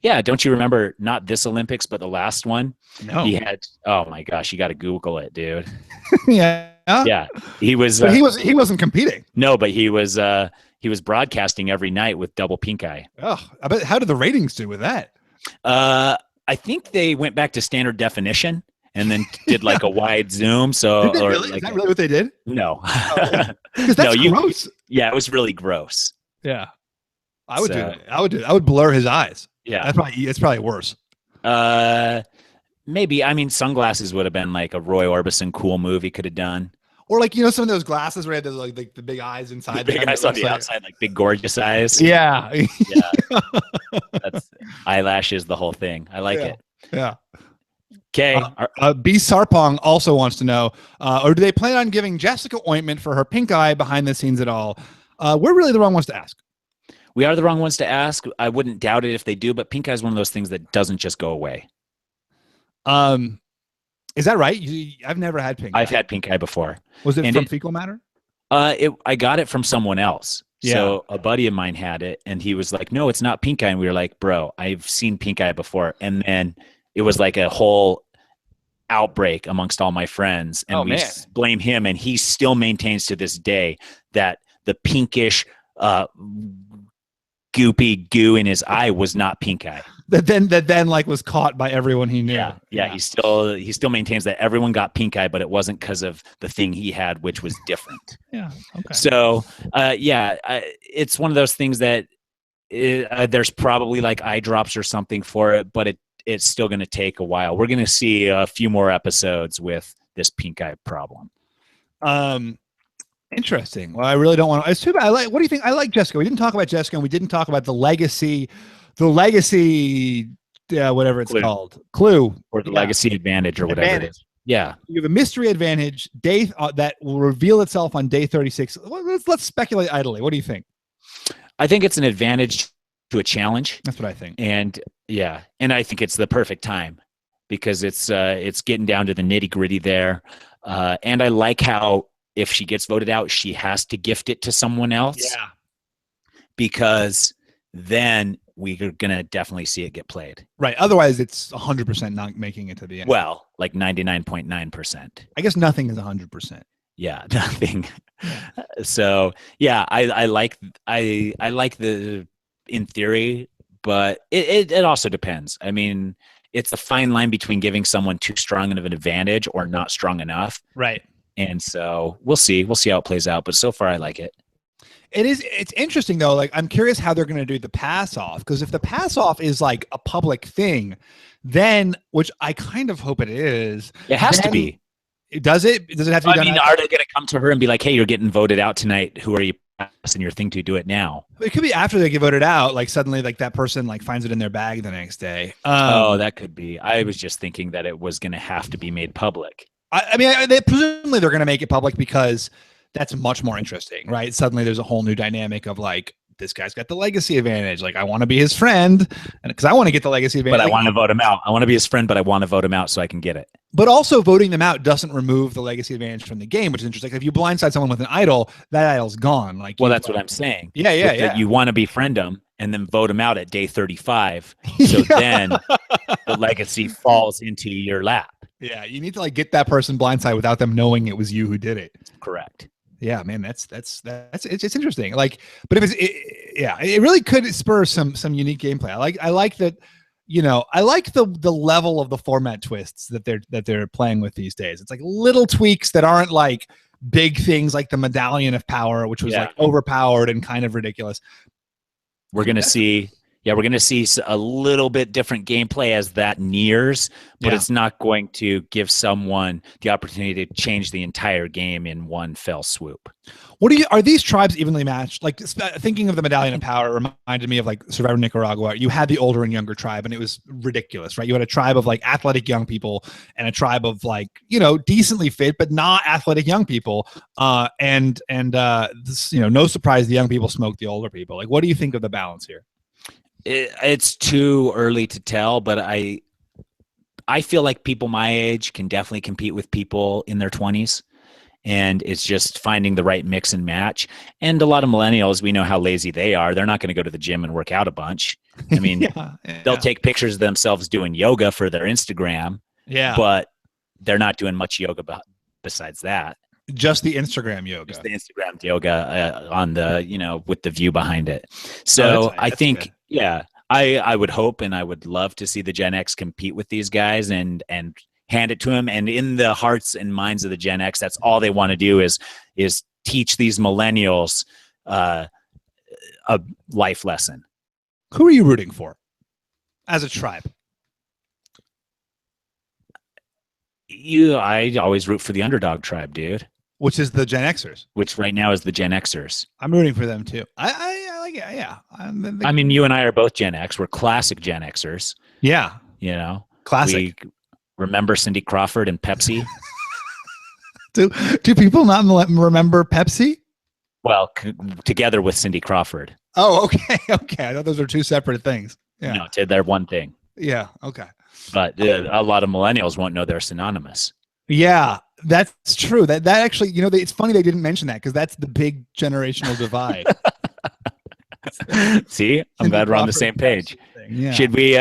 Yeah. Don't you remember not this Olympics, but the last one? No. He had, oh my gosh, you got to Google it, dude. Yeah. Yeah. He was, but he wasn't competing. No, but he was broadcasting every night with double pink eye. Oh, I bet. How did the ratings do with that? I think they went back to standard definition and then did like a wide zoom. So, really? Is that really what they did? No, because that's gross. Yeah, it was really gross. Yeah, I would do that. I would blur his eyes. Yeah, it's probably worse. Maybe. I mean, sunglasses would have been like a Roy Orbison cool movie could have done. Or like, some of those glasses where he had those, like the big eyes inside. The big eyes on the outside, like big gorgeous eyes. Yeah. Yeah. That's eyelashes, the whole thing. I like it. Yeah. Okay. B. Sarpong also wants to know, or do they plan on giving Jessica ointment for her pink eye behind the scenes at all? We're really the wrong ones to ask. We are the wrong ones to ask. I wouldn't doubt it if they do, but pink eye is one of those things that doesn't just go away. Is that right? I've never had pink eye. I've had pink eye before. Was it from fecal matter? I got it from someone else. So a buddy of mine had it, and he was like, "No, it's not pink eye." And we were like, "Bro, I've seen pink eye before." And then it was like a whole outbreak amongst all my friends, and we blame him, and he still maintains to this day that the pinkish, goopy goo in his eye was not pink eye. That then like was caught by everyone he knew. Yeah. He still maintains that everyone got pink eye, but it wasn't because of the thing he had, which was different. Okay. So it's one of those things that there's probably like eye drops or something for it, but it's still going to take a while. We're going to see a few more episodes with this pink eye problem. Interesting. Well, I really don't want to. It's too bad. What do you think? I like Jessica. We didn't talk about Jessica, and we didn't talk about the legacy, whatever it's called, clue, or the legacy advantage, or whatever it is. Yeah, you have a mystery advantage day that will reveal itself on day 36. Let's speculate idly. What do you think? I think it's an advantage to a challenge. That's what I think. And I think it's the perfect time because it's getting down to the nitty gritty there. And I like how if she gets voted out, she has to gift it to someone else. Yeah. Because then we're going to definitely see it get played. Right. Otherwise, it's 100% not making it to the end. Well, like 99.9%. I guess nothing is 100%. Yeah, nothing. So, yeah, I like the in theory, but it also depends. I mean, it's a fine line between giving someone too strong of an advantage or not strong enough. Right. And so we'll see how it plays out. But so far, I like it. It's interesting though. Like, I'm curious how they're going to do the pass off, because if the pass off is like a public thing, then, which I kind of hope it is, it has to be. Does it have to be done? I mean, are they going to come to her and be like, "Hey, you're getting voted out tonight. Who are you passing your thing to? Do it now." It could be after they get voted out. Like suddenly, like that person like finds it in their bag the next day. That could be. I was just thinking that it was going to have to be made public. I mean, presumably they're going to make it public because that's much more interesting, right? Suddenly there's a whole new dynamic of like, this guy's got the legacy advantage. Like, I want to be his friend, and because I want to get the legacy advantage. But I want to vote him out. I want to be his friend, but I want to vote him out so I can get it. But also voting them out doesn't remove the legacy advantage from the game, which is interesting. Like, if you blindside someone with an idol, that idol's gone. Like, well, that's what I'm saying. Yeah. You want to befriend them and then vote them out at day 35. So then the legacy falls into your lap. Yeah, you need to like get that person blindside without them knowing it was you who did it. Correct. Yeah, man, that's it's interesting. Like, but if it really could spur some unique gameplay. I like that. You know, I like the level of the format twists that they're playing with these days. It's like little tweaks that aren't like big things, like the Medallion of Power, which was like overpowered and kind of ridiculous. We're gonna see a little bit different gameplay as that nears, but it's not going to give someone the opportunity to change the entire game in one fell swoop. Are these tribes evenly matched? Like, thinking of the Medallion of Power reminded me of like Survivor Nicaragua. You had the older and younger tribe, and it was ridiculous, right? You had a tribe of like athletic young people and a tribe of like, you know, decently fit but not athletic young people. And you know, no surprise the young people smoked the older people. Like, what do you think of the balance here? It's too early to tell, but I feel like people my age can definitely compete with people in their 20s, and it's just finding the right mix and match. And a lot of millennials, we know how lazy they are. They're not going to go to the gym and work out a bunch. I mean, they'll take pictures of themselves doing yoga for their Instagram, but they're not doing much yoga besides that. Just the Instagram yoga. Just the Instagram yoga on the, you know, with the view behind it. So I think, I would hope and I would love to see the Gen X compete with these guys and hand it to them. And in the hearts and minds of the Gen X, that's all they want to do is teach these millennials a life lesson. Who are you rooting for as a tribe? I always root for the underdog tribe, dude. Which is the Gen Xers. Which right now is the Gen Xers. I'm rooting for them too. I like it. Yeah. I mean, you and I are both Gen X. We're classic Gen Xers. Yeah. You know, classic. We remember Cindy Crawford and Pepsi. Do people not remember Pepsi? Well, together with Cindy Crawford. Oh, okay. Okay. I thought those were two separate things. Yeah. No, they're one thing. Yeah. Okay. But a lot of millennials won't know they're synonymous. Yeah, that's true. That actually, you know, it's funny they didn't mention that because that's the big generational divide. See, I'm glad we're on the same page. Yeah. Should we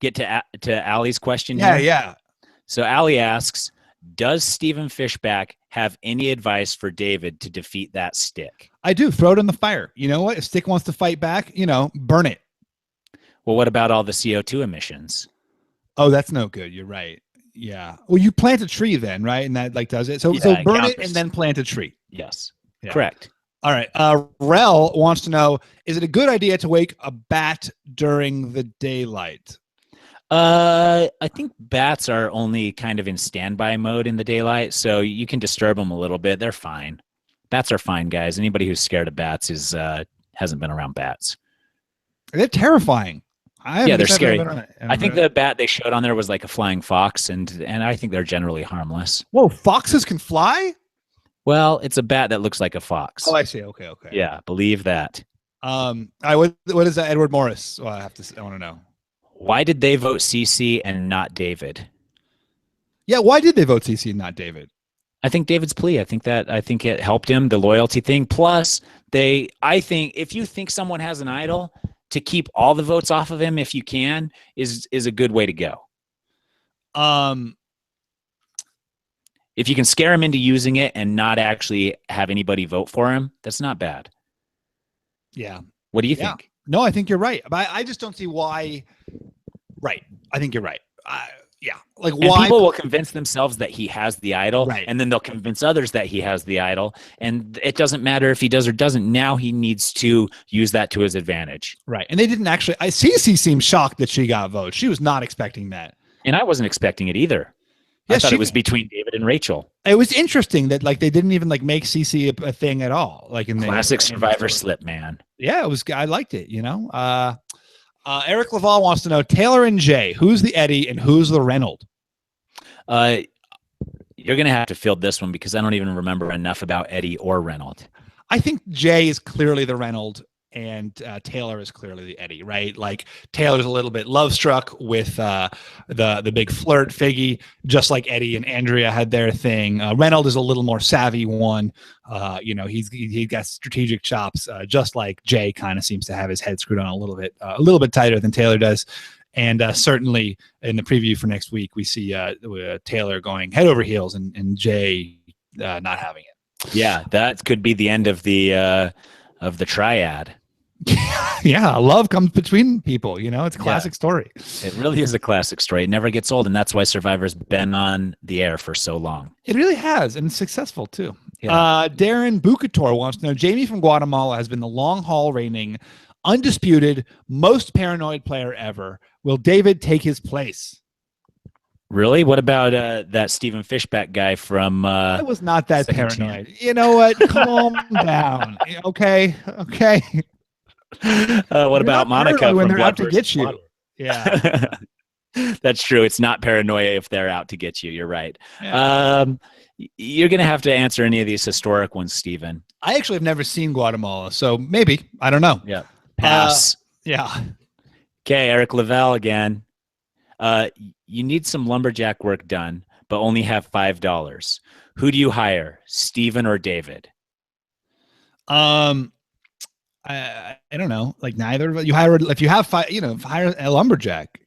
get to Allie's question Yeah, here? yeah. So Allie asks, does Stephen Fishbach have any advice for David to defeat that stick? I do. Throw it in the fire. You know what? If stick wants to fight back, burn it. Well, what about all the CO2 emissions? Oh, that's no good. You're right. Yeah. Well, you plant a tree then, right? And that does it. So burn it and then plant a tree. Yes. Yeah. Correct. All right. Rel wants to know, is it a good idea to wake a bat during the daylight? I think bats are only kind of in standby mode in the daylight, so you can disturb them a little bit. They're fine. Bats are fine, guys. Anybody who's scared of bats hasn't been around bats. They're terrifying. They're scary. I think the bat they showed on there was like a flying fox, and I think they're generally harmless. Whoa, foxes can fly? Well, it's a bat that looks like a fox. Oh, I see. Okay. Yeah, believe that. What is that, Edward Morris? Well, I want to know. Why did they vote CC and not David? Yeah, why did they vote CC and not David? I think David's plea. I think it helped him, the loyalty thing. Plus, I think if you think someone has an idol, to keep all the votes off of him if you can is a good way to go. If you can scare him into using it and not actually have anybody vote for him, that's not bad. Yeah. What do you think? No, I think you're right. But I just don't see why. Right. I think you're right. Yeah. Like, and why? People will convince themselves that he has the idol, right, and then they'll convince others that he has the idol. And it doesn't matter if he does or doesn't. Now he needs to use that to his advantage. Right. And they didn't actually. Cece seemed shocked that she got votes. She was not expecting that. And I wasn't expecting it either. I thought it was between David and Rachel. It was interesting that they didn't even make CC a thing at all. In the classic Survivor slip, man. Yeah, it was. I liked it. Eric Laval wants to know, Taylor and Jay, who's the Eddie and who's the Reynold? You're gonna have to field this one because I don't even remember enough about Eddie or Reynold. I think Jay is clearly the Reynold and Taylor is clearly the Eddie, right? Taylor's a little bit love struck with the big flirt Figgy, just like Eddie and Andrea had their thing. Reynold is a little more savvy one. He's got strategic chops, just like Jay kind of seems to have his head screwed on a little bit tighter than Taylor does. And certainly in the preview for next week, we see Taylor going head over heels and Jay not having it. Yeah, that could be the end of the triad. Yeah, love comes between people. It's a classic story. It really is a classic story. It never gets old, and that's why Survivor's been on the air for so long. It really has, and it's successful too. Yeah. Darren Bucator wants to know, Jamie from Guatemala has been the long haul reigning, undisputed, most paranoid player ever. Will David take his place? Really? What about that Stephen Fishbach guy from I was not that paranoid. Chance. You know what? Calm down. Okay. What about Monica when from they're out to Blood get you? Water? Yeah. That's true. It's not paranoia if they're out to get you. You're right. Yeah. You're going to have to answer any of these historic ones, Stephen. I actually have never seen Guatemala, so maybe. I don't know. Yeah. Pass. Yeah. Okay, Eric Lavelle again. You need some lumberjack work done, but only have $5. Who do you hire, Stephen or David? I don't know. Neither. You hire if you have hire a lumberjack.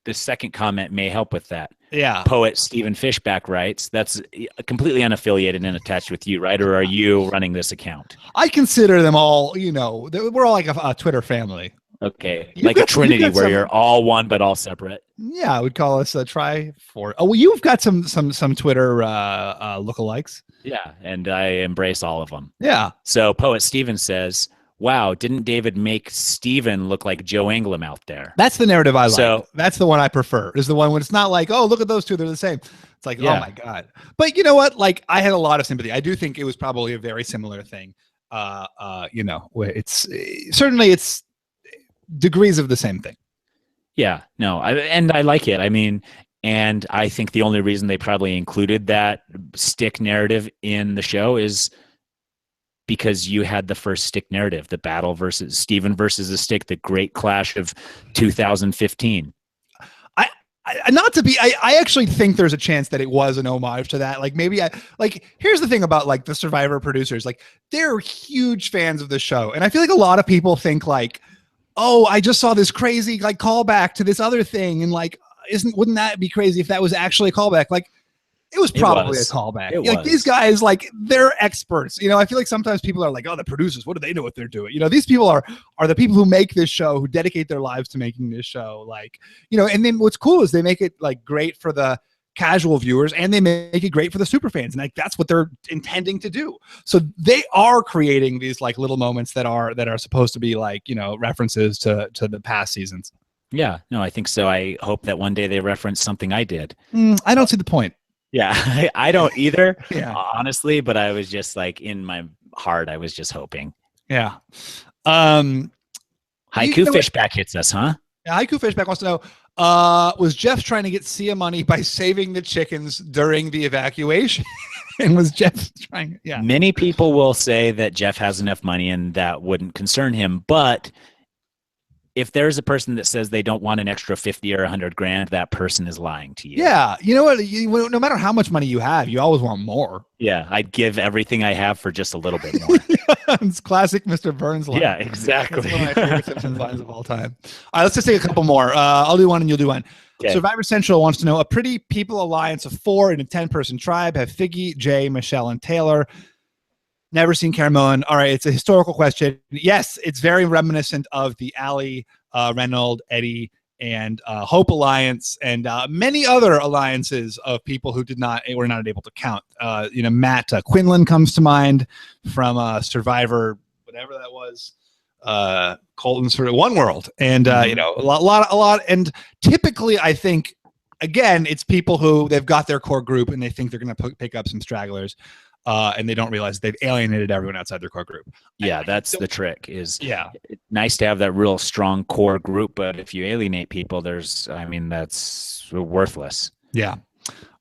The second comment may help with that. Yeah. Poet Stephen Fishbach writes, that's completely unaffiliated and attached with you, right? Or are you running this account? I consider them all. We're all like a Twitter family. Okay, like a trinity where you're all one but all separate. Yeah, I would call us a tri-four. Oh, well, you've got some Twitter lookalikes. Yeah, and I embrace all of them. Yeah. So Poet Steven says, wow, didn't David make Steven look like Joe Englam out there? That's the narrative I like. That's the one I prefer. Is the one when it's not like, oh, look at those two, they're the same. It's like, oh my God. But you know what? I had a lot of sympathy. I do think it was probably a very similar thing. Where it's certainly degrees of the same thing. Yeah, no, I like it. I mean, and I think the only reason they probably included that stick narrative in the show is because you had the first stick narrative, the battle versus Steven versus the stick, the great clash of 2015. not to be, I actually think there's a chance that it was an homage to that. Like maybe here's the thing about like the Survivor producers, like they're huge fans of the show. And I feel like a lot of people think like, oh, I just saw this crazy like callback to this other thing. And like, wouldn't that be crazy if that was actually a callback? Like it was probably a callback. Like these guys, like they're experts. You know, I feel like sometimes people are like, oh, the producers, what do they know what they're doing? You know, these people are the people who make this show, who dedicate their lives to making this show. Like, you know, and then what's cool is they make it like great for the casual viewers and they make it great for the super fans. And like, that's what they're intending to do. So they are creating these like little moments that are supposed to be like, you know, references to the past seasons. Yeah, no, I think so. I hope that one day they reference something I did. I don't see the point. Yeah, I don't either, honestly, but I was just like in my heart, I was just hoping. Yeah. Haiku Fishbach hits us, huh? Yeah, Haiku Fishbach wants to know, was Jeff trying to get Sia money by saving the chickens during the evacuation? And was Jeff trying? Yeah. Many people will say that Jeff has enough money and that wouldn't concern him, but if there's a person that says they don't want an extra 50 or 100 grand, that person is lying to you. Yeah. You know what? No matter how much money you have, you always want more. Yeah. I'd give everything I have for just a little bit more. It's classic Mr. Burns line. Yeah, exactly. It's one of my favorite Simpsons lines of all time. All right, let's just take a couple more. I'll do one and you'll do one. Okay. Survivor Central wants to know, a pretty people alliance of 4 in a 10-person tribe have Figgy, Jay, Michelle, and Taylor. Never seen Caramoan. All right, it's a historical question. Yes, it's very reminiscent of the Allie, Reynold, Eddie, and Hope Alliance, and many other alliances of people who were not able to count. You know, Matt Quinlan comes to mind from Survivor, whatever that was. Colton's sort of One World, and you know, a lot. And typically, I think, again, it's people who they've got their core group and they think they're going to pick up some stragglers. And they don't realize they've alienated everyone outside their core group. Yeah, that's the trick. It's nice to have that real strong core group, but if you alienate people, that's worthless. Yeah.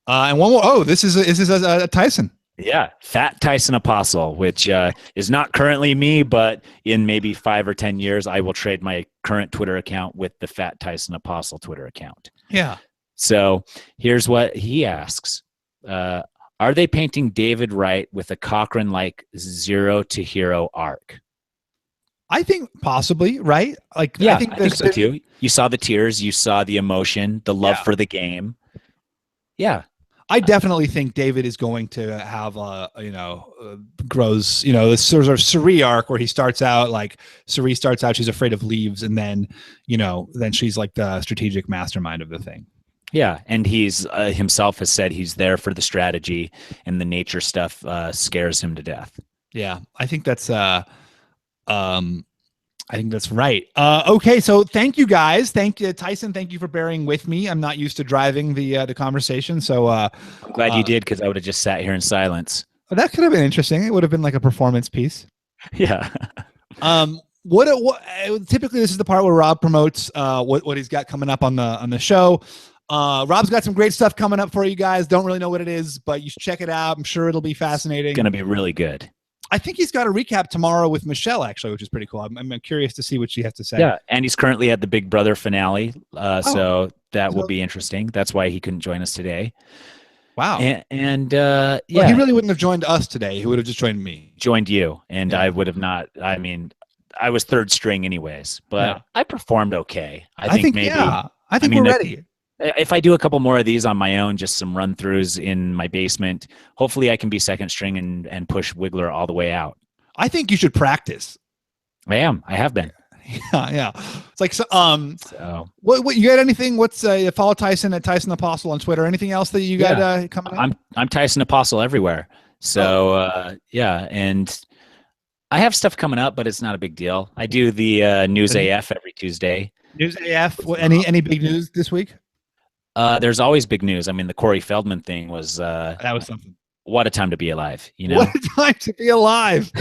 And one more. Oh, this is a Tyson. Yeah, Fat Tyson Apostol, which is not currently me, but in maybe 5 or 10 years, I will trade my current Twitter account with the Fat Tyson Apostol Twitter account. Yeah. So here's what he asks. Are they painting David right with a Cochrane-like zero to hero arc? I think possibly, right? Like, yeah, I think so too. You saw the tears, you saw the emotion, the love for the game. Yeah. I definitely think David is going to have grows, you know, this sort of Suri arc where he starts out like Suri starts out, she's afraid of leaves, and then, you know, then she's like the strategic mastermind of the thing. Yeah, and he's himself has said he's there for the strategy, and the nature stuff scares him to death. Yeah, I think that's right. Okay, so thank you guys. Thank you, Tyson. Thank you for bearing with me. I'm not used to driving the conversation, so I'm glad you did, because I would have just sat here in silence. That could have been interesting. It would have been like a performance piece. Yeah. What typically this is the part where Rob promotes what he's got coming up on the show. Rob's got some great stuff coming up for you guys. Don't really know what it is, but you should check it out. I'm sure it'll be fascinating. It's going to be really good. I think he's got a recap tomorrow with Michelle, actually, which is pretty cool. I'm curious to see what she has to say. Yeah, and he's currently at the Big Brother finale, so that will be interesting. That's why he couldn't join us today. Wow. And well, he really wouldn't have joined us today. He would have just joined me. Joined you, and I would have not. I mean, I was third string anyways, but I performed okay. I think maybe. Yeah. I think we're ready. If I do a couple more of these on my own, just some run-throughs in my basement, hopefully I can be second string and push Wiggler all the way out. I think you should practice. I have been. Yeah. It's like, what you got anything? What's follow Tyson at Tyson Apostol on Twitter? Anything else that you got coming up? I'm Tyson Apostol everywhere. So and I have stuff coming up, but it's not a big deal. I do the News AF every Tuesday. News AF. Any big news this week? There's always big news. I mean, the Corey Feldman thing was that was something. What a time to be alive, you know. What a time to be alive.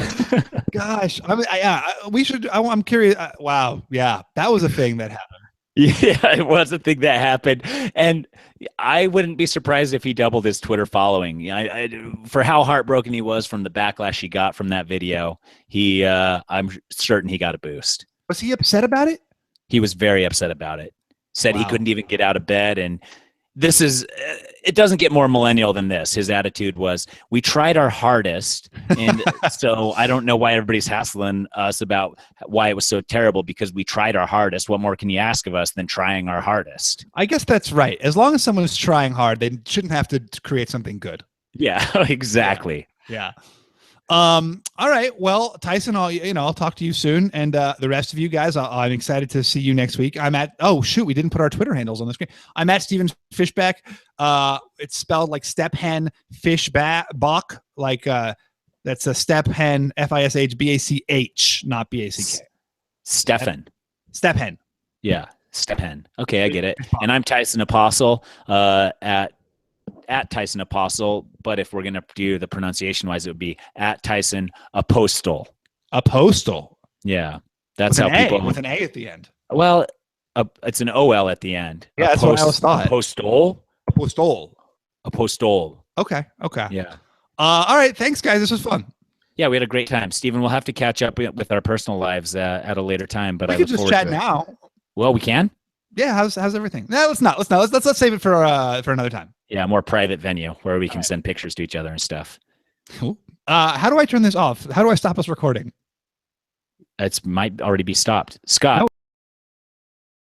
Gosh, I mean, we should. I'm curious. Wow, yeah, that was a thing that happened. Yeah, it was a thing that happened, and I wouldn't be surprised if he doubled his Twitter following. For how heartbroken he was from the backlash he got from that video, I'm certain he got a boost. Was he upset about it? He was very upset about it. Said he Wow. couldn't even get out of bed. And this is, it doesn't get more millennial than this. His attitude was, we tried our hardest. And so I don't know why everybody's hassling us about why it was so terrible, because we tried our hardest. What more can you ask of us than trying our hardest? I guess that's right. As long as someone is trying hard, they shouldn't have to create something good. Yeah, exactly. Yeah. All right. Well, Tyson, I'll talk to you soon. And the rest of you guys, I'm excited to see you next week. I'm at, oh shoot, we didn't put our Twitter handles on the screen. I'm at Stephen Fishbach. It's spelled like step hen Fishbach, like that's a step hen, Fishbach, not BACK. Stephen. Step hen. Yeah. Step hen. Okay, I get it. And I'm Tyson Apostol, at Tyson Apostol, but if we're gonna do the pronunciation wise, it would be at Tyson Apostol. Apostol. Yeah, that's how people with an A at the end. Well, it's an OL at the end. Yeah, that's what I always thought. Apostol. Apostol. Apostol. Okay. Yeah. All right. Thanks, guys. This was fun. Yeah, we had a great time. Stephen, we'll have to catch up with our personal lives at a later time. But we could just chat now. Well, we can. Yeah. How's everything? No, let's not. Let's save it for another time. Yeah, more private venue where we can send pictures to each other and stuff. Cool. How do I turn this off? How do I stop us recording? It might already be stopped. Scott. No,